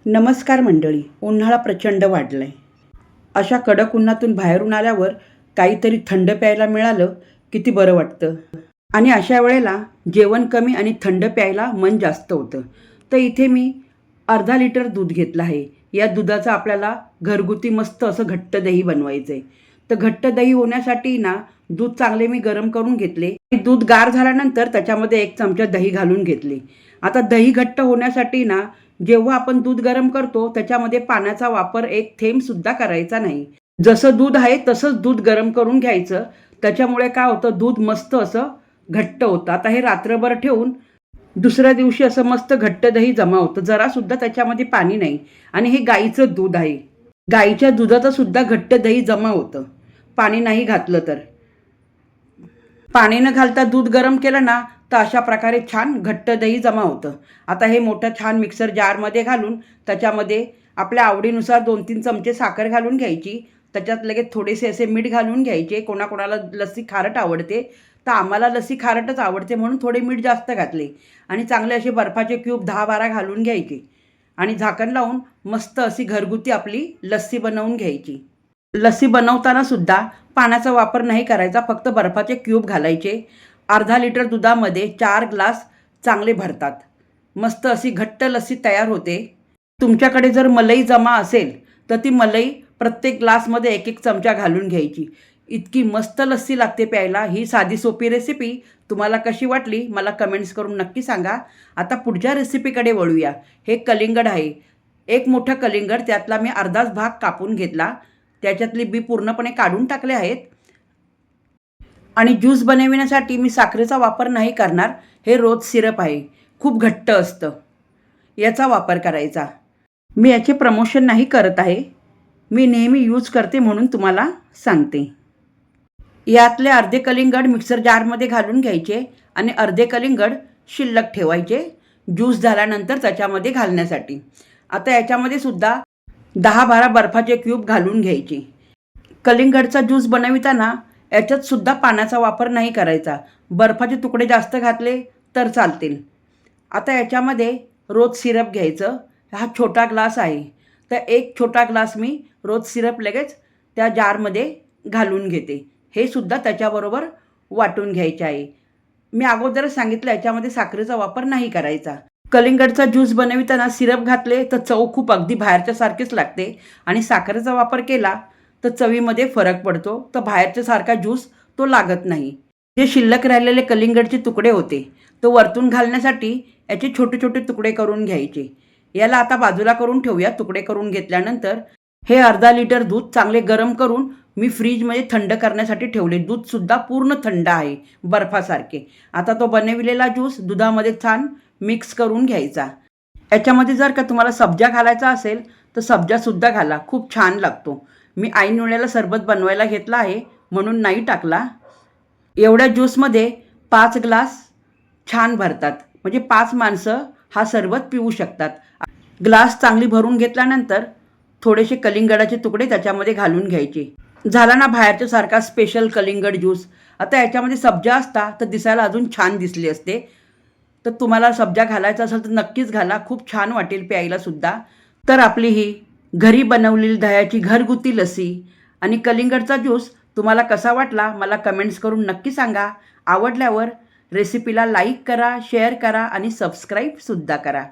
नमस्कार मंडळी. उन्हाळा प्रचंड वाढलाय. अशा कडक उन्हातून बाहेरून आल्यावर काहीतरी थंड प्यायला मिळालं किती बरं वाटतं. आणि अशा वेळेला जेवण कमी आणि थंड प्यायला मन जास्त होतं. तर इथे मी अर्धा लिटर दूध घेतलं आहे. या दुधाचं आपल्याला घरगुती मस्त असं घट्ट दही बनवायचं आहे. तर घट्ट दही होण्यासाठी ना दूध चांगले मी गरम करून घेतले. दूध गार झाल्यानंतर त्याच्यामध्ये 1 चमचा दही घालून घेतली. आता दही घट्ट होण्यासाठी ना जेव्हा आपण दूध गरम करतो त्याच्यामध्ये पाण्याचा वापर 1 थेंब सुद्धा करायचा नाही. जसं दूध आहे तसंच दूध गरम करून घ्यायचं. त्याच्यामुळे काय होतं, दूध मस्त असं घट्ट होतं. आता हे रात्रभर ठेवून दुसऱ्या दिवशी असं मस्त घट्ट दही जमा होतं. जरासुद्धा त्याच्यामध्ये पाणी नाही. आणि हे गाईचं दूध आहे. गाईच्या दुधाचं सुद्धा घट्ट दही जमा होतं, पाणी नाही घातलं तर. पाणी न घालता दूध गरम केलं ना तर अशा प्रकारे छान घट्ट दही जमा होतं. आता हे मोठं छान मिक्सर जारमध्ये घालून त्याच्यामध्ये आपल्या आवडीनुसार 2-3 चमचे साखर घालून घ्यायची. त्याच्यात लगेच थोडेसे असे मीठ घालून घ्यायचे. कोणाकोणाला लस्सी खारट आवडते, तर आम्हाला लस्सी खारटच आवडते म्हणून थोडे मीठ जास्त घातले. आणि चांगले असे बर्फाचे क्यूब 10-12 घालून घ्यायचे. आणि झाकण लावून मस्त अशी घरगुती आपली लस्सी बनवून घ्यायची. लस्सी बनवताना सुद्धा पाण्याचा वापर नाही करायचा, फक्त बर्फाचे क्यूब घालायचे. अर्धा लिटर दुधामध्ये 4 ग्लास चांगले भरतात. मस्त अशी घट्ट लस्सी तयार होते. तुमच्याकडे जर मलाई जमा असेल तर ती मलाई प्रत्येक ग्लासमध्ये 1-1 चमचा घालून घ्यायची. इतकी मस्त लस्सी लागते प्यायला. ही साधी सोपी रेसिपी तुम्हाला कशी वाटली मला कमेंट्स करून नक्की सांगा. आता पुढच्या रेसिपीकडे वळूया. हे कलिंगड आहे. 1 मोठं कलिंगड, त्यातला मी अर्धाच भाग कापून घेतला. त्याच्यातली बी पूर्णपणे काढून टाकले आहेत. आणि ज्यूस बनविण्यासाठी मी साखरेचा वापर नाही करणार. हे रोज सिरप आहे, खूप घट्ट असतं, याचा वापर करायचा. मी याचे प्रमोशन नाही करत आहे, मी नेहमी यूज करते म्हणून तुम्हाला सांगते. यातले अर्धे कलिंगड मिक्सर जारमध्ये घालून घ्यायचे आणि अर्धे कलिंगड शिल्लक ठेवायचे ज्यूस झाल्यानंतर त्याच्यामध्ये घालण्यासाठी. आता याच्यामध्ये सुद्धा 10-12 बर्फाचे क्यूब घालून घ्यायचे. कलिंगडचा ज्यूस बनविताना याच्यात सुद्धा पाण्याचा वापर नाही करायचा. बर्फाचे तुकडे जास्त घातले तर चालतील. आता याच्यामध्ये रोज सिरप घ्यायचं. हा छोटा ग्लास आहे, तर 1 छोटा ग्लास मी रोज सिरप लगेच त्या जारमध्ये घालून घेते. हे सुद्धा त्याच्याबरोबर वाटून घ्यायचे आहे. मी अगोदरच सांगितलं याच्यामध्ये साखरेचा वापर नाही करायचा. कलिंगडचा ज्यूस बनविताना सिरप घातले तर चव खूप अगदी बाहेरच्या सारखीच लागते. आणि साखरेचा वापर केला तर चवीमध्ये फरक पडतो, तर बाहेरच्या सारखा ज्यूस तो लागत नाही. जे शिल्लक राहिलेले कलिंगडचे तुकडे होते तो वरतून घालण्यासाठी याचे छोटे छोटे तुकडे करून घ्यायचे. याला आता बाजूला करून ठेवूया. तुकडे करून घेतल्यानंतर हे अर्धा लिटर दूध चांगले गरम करून मी फ्रीजमध्ये थंड करण्यासाठी ठेवले. दूधसुद्धा पूर्ण थंड आहे, बर्फासारखे. आता तो बनविलेला ज्यूस दुधामध्ये छान मिक्स करून घ्यायचा. याच्यामध्ये जर का तुम्हाला सब्जा घालायचा असेल तर सब्जासुद्धा घाला, खूप छान लागतो. मी ऐन वेळेला सरबत बनवायला घेतला आहे म्हणून नाही टाकला. एवढ्या ज्यूसमध्ये 5 ग्लास छान भरतात, म्हणजे 5 माणसं हा सरबत पिऊ शकतात. ग्लास चांगली भरून घेतल्यानंतर थोडेसे कलिंगडाचे तुकडे त्याच्यामध्ये घालून घ्यायचे. झाला ना बाहेरच्या सारखा स्पेशल कलिंगड ज्यूस. आता याच्यामध्ये सब्जा असता तर दिसायला अजून छान दिसले असते. तर तुम्हाला सब्जा घालायचा असेल तर नक्कीच घाला, खूप छान वाटेल प्यायला सुद्धा. तर आपली ही घरी बनवलेली दह्याची घरगुती लस्सी आणि कलिंगडचा ज्यूस तुम्हाला कसा वाटला मला कमेंट्स करून नक्की सांगा. आवडल्यावर रेसिपीला लाईक करा, शेअर करा आणि सबस्क्राईबसुद्धा करा.